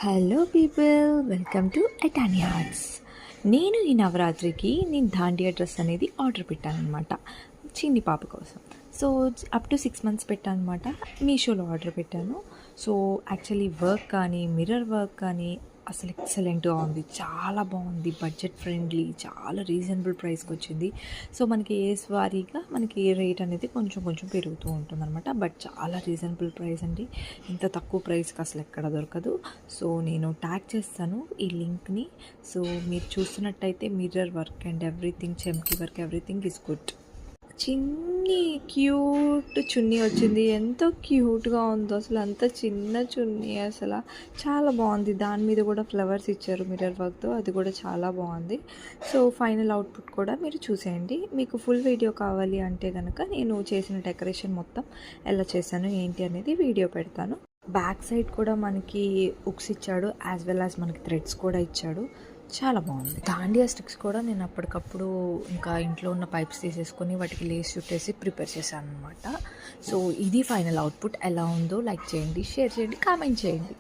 Hello people, welcome to Etani arts. నేను ఈ నవరాత్రికి దాండియా డ్రెస్ అనేది ఆర్డర్ పెట్టాను అనమాట, చిన్ని పాప కోసం. సో అప్ టు 6 months పెట్టాను అనమాట. మీషోలో ఆర్డర్ పెట్టాను. సో యాక్చువల్లీ వర్క్ కానీ మిర్రర్ వర్క్ కానీ అసలు ఎక్సలెంట్గా ఉంది, చాలా బాగుంది, బడ్జెట్ ఫ్రెండ్లీ, చాలా రీజనబుల్ ప్రైస్కి వచ్చింది. సో మనకి ఏజ్ వారీగా మనకి ఏ రేట్ అనేది కొంచెం కొంచెం పెరుగుతూ ఉంటుందన్నమాట. బట్ చాలా రీజనబుల్ ప్రైస్ అండి, ఇంత తక్కువ ప్రైస్కి అసలు ఎక్కడ దొరకదు. సో నేను ట్యాగ్ చేస్తాను ఈ లింక్ని. సో మీరు చూస్తున్నట్టయితే మిర్రర్ వర్క్ అండ్ ఎవ్రీథింగ్, చెమ్కీ వర్క్, ఎవ్రీథింగ్ ఈజ్ గుడ్. చిన్ని క్యూట్ చున్నీ వచ్చింది, ఎంతో క్యూట్గా ఉందో అసలు, అంత చిన్న చున్నీ అసలు చాలా బాగుంది. దాని మీద కూడా ఫ్లవర్స్ ఇచ్చారు మిర్రర్ వర్క్తో, అది కూడా చాలా బాగుంది. సో ఫైనల్ అవుట్పుట్ కూడా మీరు చూసేయండి. మీకు ఫుల్ వీడియో కావాలి అంటే కనుక నేను చేసిన డెకరేషన్ మొత్తం ఎలా చేశాను ఏంటి అనేది వీడియో పెడతాను. బ్యాక్ సైడ్ కూడా మనకి ఉక్స్ ఇచ్చాడు, యాజ్ వెల్ యాజ్ మనకి థ్రెడ్స్ కూడా ఇచ్చాడు. చాలా బాగుంది. దాండియా స్టిక్స్ కూడా నేను అప్పటికప్పుడు ఇంకా ఇంట్లో ఉన్న పైప్స్ తీసేసుకొని వాటికి లేస్ చుట్టేసి ప్రిపేర్ చేశాను అనమాట. సో ఇది ఫైనల్ అవుట్పుట్. ఎలా ఉందో లైక్ చేయండి, షేర్ చేయండి, కామెంట్ చేయండి.